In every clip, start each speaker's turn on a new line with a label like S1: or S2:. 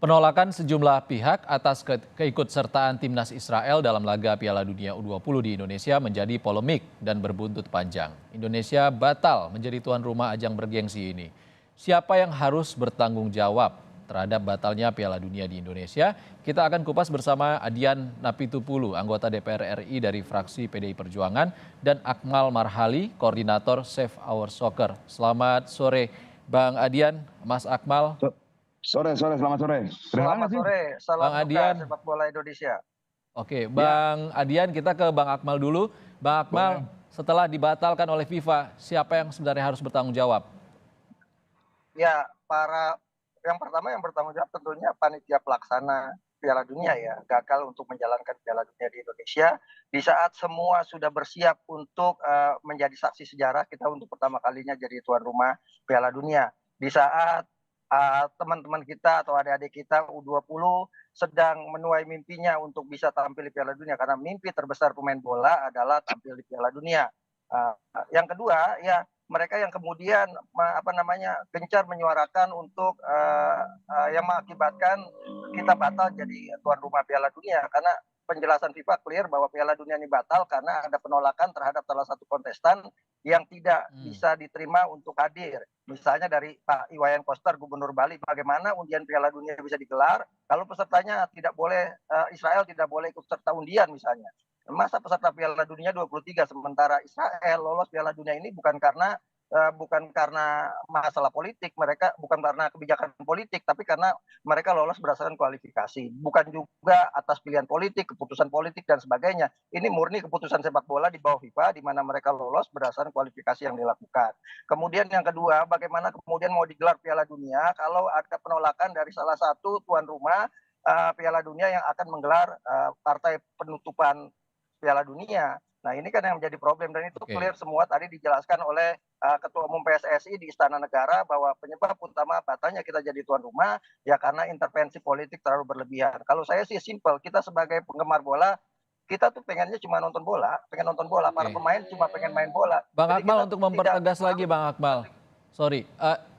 S1: Penolakan sejumlah pihak atas keikutsertaan timnas Israel dalam laga Piala Dunia U20 di Indonesia menjadi polemik dan berbuntut panjang. Indonesia batal menjadi tuan rumah ajang bergengsi ini. Siapa yang harus bertanggung jawab terhadap batalnya Piala Dunia di Indonesia? Kita akan kupas bersama Adian Napitupulu, anggota DPR RI dari fraksi PDI Perjuangan, dan Akmal Marhali, koordinator Save Our Soccer. Selamat sore Bang Adian, Mas Akmal.
S2: Selamat sore.
S3: Selamat sore, salam
S1: Bang
S3: duka
S1: Adian.
S3: sepak bola Indonesia.
S1: Oke, Bang Adian, kita ke Bang Akmal dulu. Bang Akmal, setelah dibatalkan oleh FIFA, siapa yang sebenarnya harus bertanggung jawab?
S3: Ya, yang pertama yang bertanggung jawab tentunya panitia pelaksana Piala Dunia ya, gagal untuk menjalankan Piala Dunia di Indonesia di saat semua sudah bersiap untuk menjadi saksi sejarah kita untuk pertama kalinya jadi tuan rumah Piala Dunia. Di saat teman-teman kita atau adik-adik kita U20 sedang menuai mimpinya untuk bisa tampil di Piala Dunia, karena mimpi terbesar pemain bola adalah tampil di Piala Dunia. Yang kedua ya, mereka yang kemudian gencar menyuarakan untuk yang mengakibatkan kita batal jadi tuan rumah Piala Dunia, karena penjelasan FIFA clear bahwa Piala Dunia ini batal karena ada penolakan terhadap salah satu kontestan yang tidak bisa diterima untuk hadir. Misalnya dari Pak Iwayan Koster, Gubernur Bali, bagaimana undian Piala Dunia bisa digelar kalau pesertanya tidak boleh, Israel tidak boleh ikut serta undian misalnya. Masa peserta Piala Dunia 23 sementara Israel lolos Piala Dunia ini bukan karena masalah politik, mereka bukan karena kebijakan politik, tapi karena mereka lolos berdasarkan kualifikasi, bukan juga atas pilihan politik, keputusan politik dan sebagainya. Ini murni keputusan sepak bola di bawah FIFA, di mana mereka lolos berdasarkan kualifikasi yang dilakukan. Kemudian yang kedua, bagaimana kemudian mau digelar Piala Dunia kalau ada penolakan dari salah satu tuan rumah Piala Dunia yang akan menggelar partai penutupan Piala Dunia. Nah, ini kan yang menjadi problem, dan itu clear semua tadi dijelaskan oleh Ketua Umum PSSI di Istana Negara bahwa penyebab utama batalnya kita jadi tuan rumah ya karena intervensi politik terlalu berlebihan. Kalau saya sih simpel, kita sebagai penggemar bola, kita tuh pengennya cuma nonton bola, para pemain cuma pengen main bola.
S1: Bang Akmal, untuk mempertegas lagi Bang Akmal,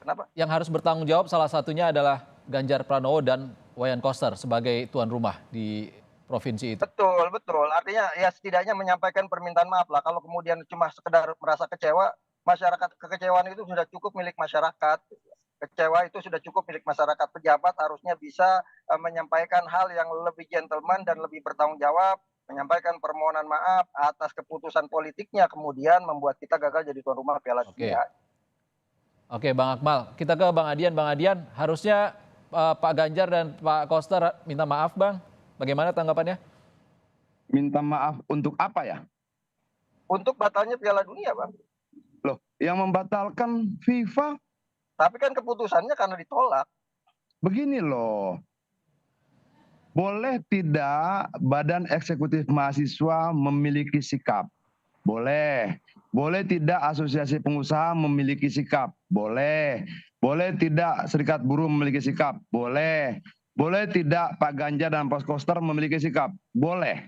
S3: Kenapa?
S1: Yang harus bertanggung jawab salah satunya adalah Ganjar Pranowo dan Wayan Koster sebagai tuan rumah di provinsi itu.
S3: Betul. Artinya ya setidaknya menyampaikan permintaan maaf lah. Kalau kemudian cuma sekedar merasa kecewa, kekecewaan itu sudah cukup milik masyarakat. Kecewa itu sudah cukup milik masyarakat. Pejabat harusnya bisa menyampaikan hal yang lebih gentleman dan lebih bertanggung jawab, menyampaikan permohonan maaf atas keputusan politiknya kemudian membuat kita gagal jadi tuan rumah Piala Dunia.
S1: Oke, Bang Akmal. Kita ke Bang Adian. Bang Adian, harusnya Pak Ganjar dan Pak Koster minta maaf, Bang. Bagaimana tanggapannya?
S2: Minta maaf untuk apa ya?
S3: Untuk batalnya Piala Dunia, Bang.
S2: Loh, yang membatalkan FIFA.
S3: Tapi kan keputusannya karena ditolak.
S2: Begini loh. Boleh tidak Badan Eksekutif Mahasiswa memiliki sikap? Boleh. Boleh tidak Asosiasi Pengusaha memiliki sikap? Boleh. Boleh tidak Serikat Buruh memiliki sikap? Boleh. Boleh tidak Pak Ganjar dan Pak Koster memiliki sikap? Boleh.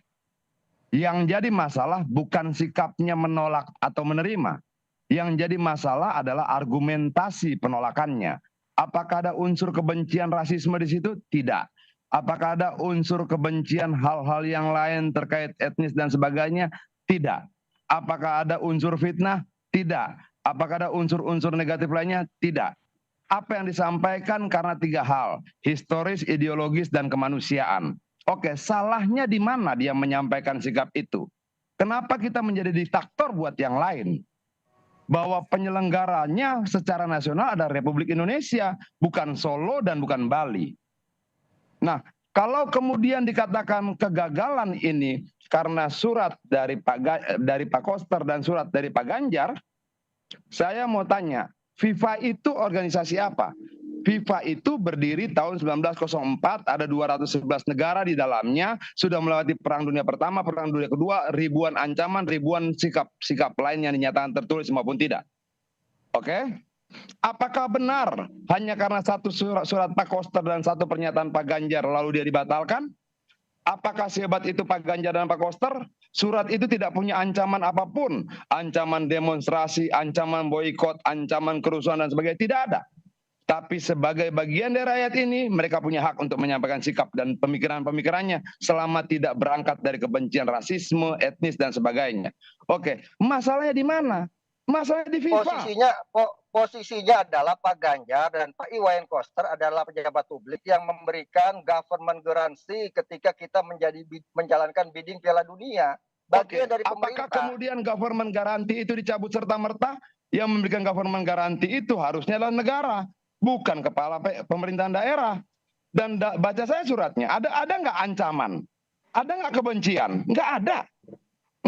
S2: Yang jadi masalah bukan sikapnya menolak atau menerima. Yang jadi masalah adalah argumentasi penolakannya. Apakah ada unsur kebencian rasisme di situ? Tidak. Apakah ada unsur kebencian hal-hal yang lain terkait etnis dan sebagainya? Tidak. Apakah ada unsur fitnah? Tidak. Apakah ada unsur-unsur negatif lainnya? Tidak. Apa yang disampaikan karena tiga hal, historis, ideologis, dan kemanusiaan. Oke, salahnya di mana dia menyampaikan sikap itu? Kenapa kita menjadi diktator buat yang lain? Bahwa penyelenggaranya secara nasional ada Republik Indonesia, bukan Solo dan bukan Bali. Nah, kalau kemudian dikatakan kegagalan ini karena surat dari Pak Koster dan surat dari Pak Ganjar, saya mau tanya, FIFA itu organisasi apa? FIFA itu berdiri tahun 1904, ada 211 negara di dalamnya, sudah melewati Perang Dunia Pertama, Perang Dunia Kedua, ribuan ancaman, ribuan sikap lain yang dinyatakan tertulis maupun tidak. Oke? Apakah benar hanya karena satu surat Pak Koster dan satu pernyataan Pak Ganjar lalu dia dibatalkan? Apakah sehebat itu Pak Ganjar dan Pak Koster? Surat itu tidak punya ancaman apapun, ancaman demonstrasi, ancaman boikot, ancaman kerusuhan dan sebagainya, tidak ada. Tapi sebagai bagian dari rakyat ini, mereka punya hak untuk menyampaikan sikap dan pemikiran-pemikirannya selama tidak berangkat dari kebencian rasisme, etnis, dan sebagainya. Oke, masalahnya di mana? Masalahnya di FIFA.
S3: Posisinya adalah Pak Ganjar dan Pak Iwayan Koster adalah pejabat publik yang memberikan government garansi ketika kita menjalankan bidding Piala Dunia. Bagian dari
S2: apakah
S3: pemerintah.
S2: kemudian government garanti itu dicabut serta-merta? Yang memberikan government garanti itu harusnya adalah negara, bukan kepala pemerintahan daerah. Dan baca saya suratnya, ada nggak ancaman? Ada nggak kebencian? Nggak ada.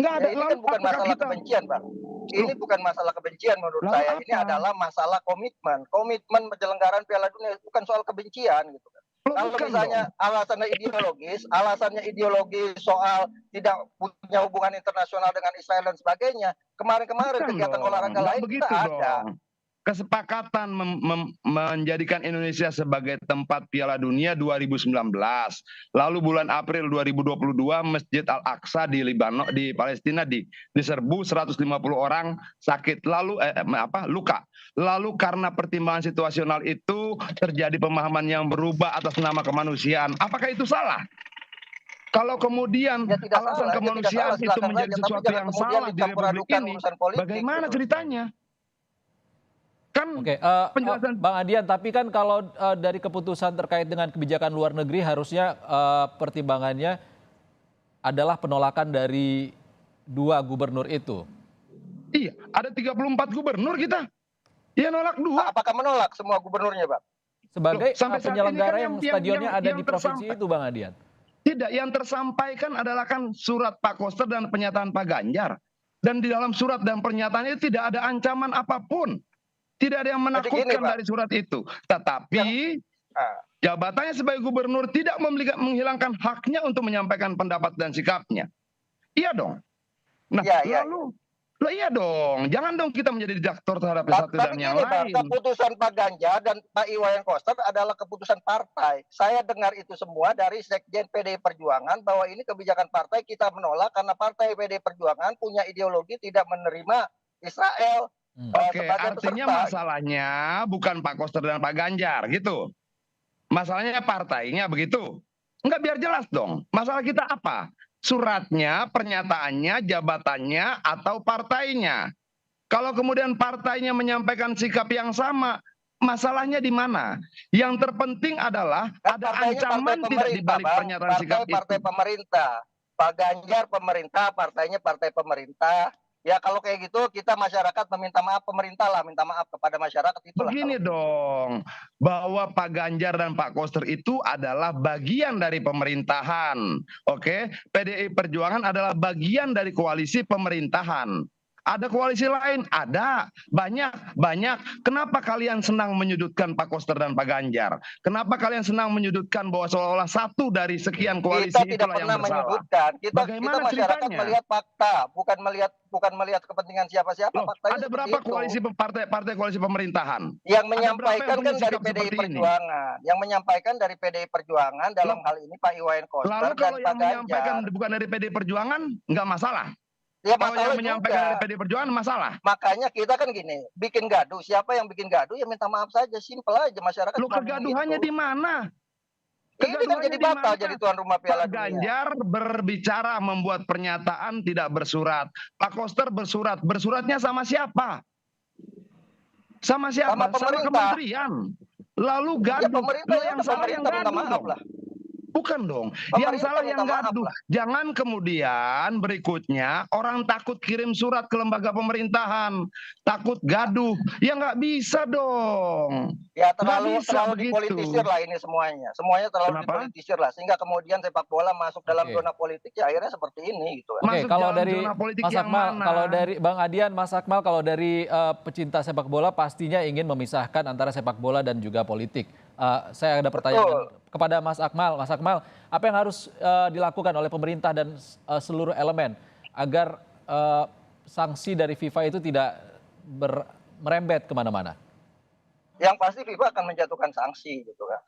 S2: Nggak ada.
S3: Ini kan bukan masalah kebencian, Bang. Ini bukan masalah kebencian menurut saya. Ini adalah masalah komitmen. Komitmen penyelenggaraan Piala Dunia bukan soal kebencian gitu kan. Kalau misalnya alasannya ideologis soal tidak punya hubungan internasional dengan Israel dan sebagainya, kemarin-kemarin kegiatan olahraga lain kita ada.
S2: Kesepakatan menjadikan Indonesia sebagai tempat Piala Dunia 2019. Lalu bulan April 2022 Masjid Al-Aqsa di Palestina diserbu 150 orang sakit luka. Lalu karena pertimbangan situasional itu terjadi pemahaman yang berubah atas nama kemanusiaan. Apakah itu salah? Kalau kemudian alasan kemanusiaan itu menjadi sesuatu yang salah di Republik ini, bagaimana ceritanya?
S1: Oke, Bang Adian, tapi kan kalau dari keputusan terkait dengan kebijakan luar negeri harusnya pertimbangannya adalah penolakan dari 2 gubernur itu.
S2: Iya, ada 34 gubernur kita. Iya nolak 2.
S3: Apakah menolak semua gubernurnya, Bang?
S1: Sebagai penyelenggara yang stadionnya ada di provinsi itu, Bang Adian.
S2: Tidak, yang tersampaikan adalah kan surat Pak Koster dan pernyataan Pak Ganjar. Dan di dalam surat dan pernyataan itu tidak ada ancaman apapun. Tidak ada yang menakutkan dari surat itu. Tetapi jabatannya sebagai gubernur tidak menghilangkan haknya untuk menyampaikan pendapat dan sikapnya. Iya dong. Nah, iya dong. Jangan dong kita menjadi diktator terhadap satu dan yang lain.
S3: Keputusan Pak Ganjar dan Pak Iwayan Koster adalah keputusan partai. Saya dengar itu semua dari Sekjen PDI Perjuangan bahwa ini kebijakan partai, kita menolak karena partai PDI Perjuangan punya ideologi tidak menerima Israel.
S2: Oke, artinya masalahnya bukan Pak Koster dan Pak Ganjar gitu. Masalahnya partainya begitu. Enggak, biar jelas dong. Masalah kita apa? Suratnya, pernyataannya, jabatannya, atau partainya. Kalau kemudian partainya menyampaikan sikap yang sama, masalahnya di mana? Yang terpenting adalah ada ancaman tidak di balik pernyataan sikap itu.
S3: Partai pemerintah. Pak Ganjar pemerintah, partainya partai pemerintah. Ya kalau kayak gitu kita masyarakat meminta maaf, pemerintah lah minta maaf kepada masyarakat, itulah.
S2: Begini dong, bahwa Pak Ganjar dan Pak Koster itu adalah bagian dari pemerintahan. Oke, PDI Perjuangan adalah bagian dari koalisi pemerintahan. Ada koalisi lain? Ada. Banyak. Kenapa kalian senang menyudutkan Pak Koster dan Pak Ganjar? Kenapa kalian senang menyudutkan bahwa seolah-olah satu dari sekian koalisi itulah yang bersalah? Kita tidak pernah menyudutkan. Kita masyarakat melihat fakta, bukan melihat kepentingan siapa-siapa. Ada berapa partai koalisi pemerintahan?
S3: Yang menyampaikan kan dari PDI Perjuangan. Yang menyampaikan dari PDI Perjuangan dalam hal ini Pak Iwayan Koster dan Pak Ganjar.
S2: Lalu kalau yang menyampaikan bukan dari PDI Perjuangan, nggak masalah?
S3: Ya,
S2: kalau yang menyampaikan dari PDI Perjuangan masalah.
S3: Makanya kita kan gini, bikin gaduh. Siapa yang bikin gaduh ya minta maaf saja, simpel aja, masyarakat.
S2: Lu kegaduhannya di mana?
S3: Ini kan jadi batal jadi tuan rumah Piala Dunia.
S2: Pak Ganjar berbicara membuat pernyataan tidak bersurat. Pak Koster bersurat. Bersuratnya sama siapa? Sama siapa? Sama kementerian. Lalu gaduh.
S3: Ya, pemerintah yang salah yang gaduh maaf lah.
S2: Bukan dong, yang salah yang gaduh. Jangan kemudian berikutnya orang takut kirim surat ke lembaga pemerintahan, takut gaduh. Ya nggak bisa dong.
S3: Ya terlalu dipolitisir lah ini semuanya. Semuanya terlalu dipolitisir lah, sehingga kemudian sepak bola masuk dalam zona politik ya akhirnya seperti ini gitu.
S1: Oke, kalau dari Mas Akmal, kalau dari Bang Adian, Mas Akmal, kalau dari pecinta sepak bola pastinya ingin memisahkan antara sepak bola dan juga politik. Saya ada pertanyaan kepada Mas Akmal. Mas Akmal, apa yang harus dilakukan oleh pemerintah dan seluruh elemen agar sanksi dari FIFA itu tidak merembet kemana-mana?
S3: Yang pasti FIFA akan menjatuhkan sanksi gitu kan.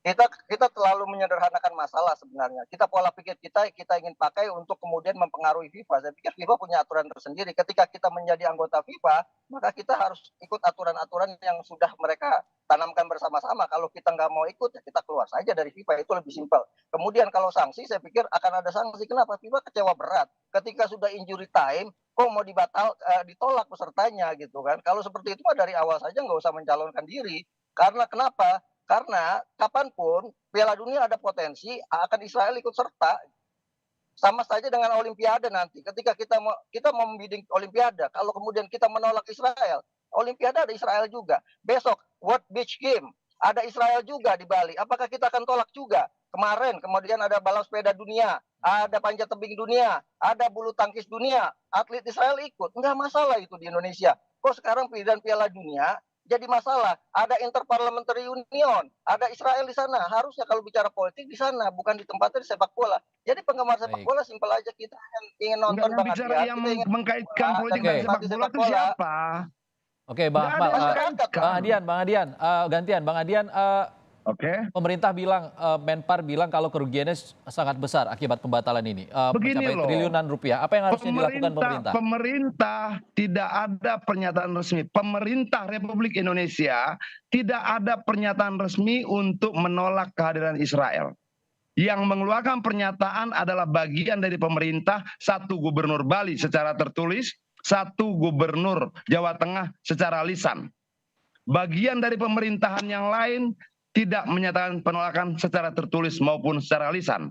S3: kita terlalu menyederhanakan masalah sebenarnya. Pola pikir kita ingin pakai untuk kemudian mempengaruhi FIFA. Saya pikir FIFA punya aturan tersendiri. Ketika kita menjadi anggota FIFA, maka kita harus ikut aturan-aturan yang sudah mereka tanamkan bersama-sama. Kalau kita nggak mau ikut, ya kita keluar saja dari FIFA. Itu lebih simpel. Kemudian kalau sanksi, saya pikir akan ada sanksi. Kenapa? FIFA kecewa berat. Ketika sudah injury time, kok mau ditolak pesertanya gitu kan. Kalau seperti itu mah dari awal saja nggak usah mencalonkan diri. Karena kenapa? Karena kapanpun Piala Dunia ada potensi akan Israel ikut serta, sama saja dengan Olimpiade nanti. Ketika kita mau membidding Olimpiade, kalau kemudian kita menolak Israel, Olimpiade ada Israel juga. Besok World Beach Game ada Israel juga di Bali. Apakah kita akan tolak juga? Kemarin kemudian ada balap sepeda dunia, ada panjat tebing dunia, ada bulu tangkis dunia, atlet Israel ikut. Enggak masalah itu di Indonesia. Kok sekarang pilihan Piala Dunia jadi masalah? Ada Interparliamentary Union, ada Israel di sana. Harusnya kalau bicara politik di sana, bukan di tempatnya di sepak bola. Jadi penggemar sepak bola simpel aja, kita ingin nonton
S2: Yang bicara yang mengkaitkan politik dan sepak bola itu siapa?
S1: Oke, Bang Adian, gantian Bang Adian.
S2: Oke.
S1: Pemerintah bilang, Menpar bilang kalau kerugiannya sangat besar akibat pembatalan ini, mencapai triliunan rupiah. Apa yang harusnya dilakukan pemerintah?
S2: Pemerintah tidak ada pernyataan resmi. Pemerintah Republik Indonesia tidak ada pernyataan resmi untuk menolak kehadiran Israel. Yang mengeluarkan pernyataan adalah bagian dari pemerintah, satu gubernur Bali secara tertulis, satu gubernur Jawa Tengah secara lisan. Bagian dari pemerintahan yang lain tidak menyatakan penolakan secara tertulis maupun secara lisan.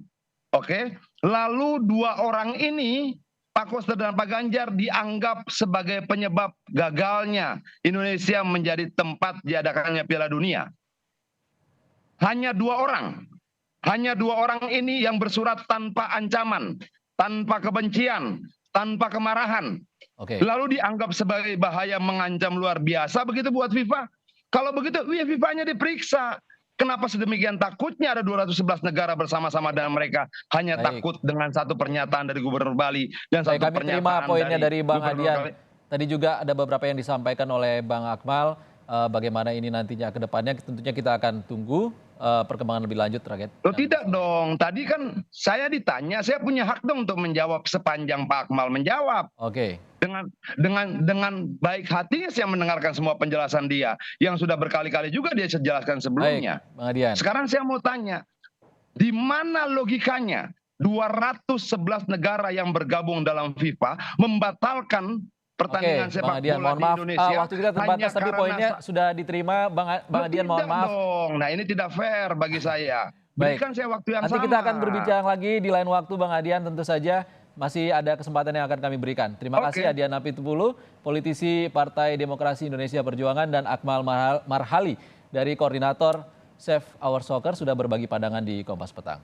S2: Oke. Lalu dua orang ini, Pak Koster dan Pak Ganjar, dianggap sebagai penyebab gagalnya Indonesia menjadi tempat diadakannya Piala Dunia. Hanya dua orang ini yang bersurat tanpa ancaman, tanpa kebencian, tanpa kemarahan.
S1: Oke.
S2: Lalu dianggap sebagai bahaya mengancam luar biasa begitu buat FIFA. Kalau begitu, FIFA-nya diperiksa. Kenapa sedemikian takutnya ada 211 negara bersama-sama dan mereka hanya takut dengan satu pernyataan dari Gubernur Bali dan satu
S1: kami
S2: pernyataan
S1: terima poinnya dari Bang
S2: Gubernur
S1: Adian.
S2: Bali.
S1: Tadi juga ada beberapa yang disampaikan oleh Bang Akmal. Bagaimana ini nantinya ke depannya, tentunya kita akan tunggu perkembangan lebih lanjut terkait.
S2: Loh tidak dong, tadi kan saya ditanya, saya punya hak dong untuk menjawab sepanjang Pak Akmal menjawab.
S1: Oke.
S2: Dengan baik hatinya saya mendengarkan semua penjelasan dia yang sudah berkali-kali juga dia jelaskan sebelumnya.
S1: Baik, Bang Adian.
S2: Sekarang saya mau tanya, di mana logikanya 211 negara yang bergabung dalam FIFA membatalkan pertandingan sepak
S1: Adian,
S2: bola
S1: mohon
S2: di
S1: maaf,
S2: Indonesia?
S1: waktu kita terbatas, tapi poinnya sudah diterima, Bang Adian, mohon maaf.
S2: Dong. Nah ini tidak fair bagi saya. Berikan saya waktu yang
S1: Nanti
S2: sama.
S1: kita akan berbincang lagi di lain waktu, Bang Adian, tentu saja. Masih ada kesempatan yang akan kami berikan. Terima kasih Adian Apitupulu, politisi Partai Demokrasi Indonesia Perjuangan, dan Akmal Marhali dari Koordinator Save Our Soccer sudah berbagi pandangan di Kompas Petang.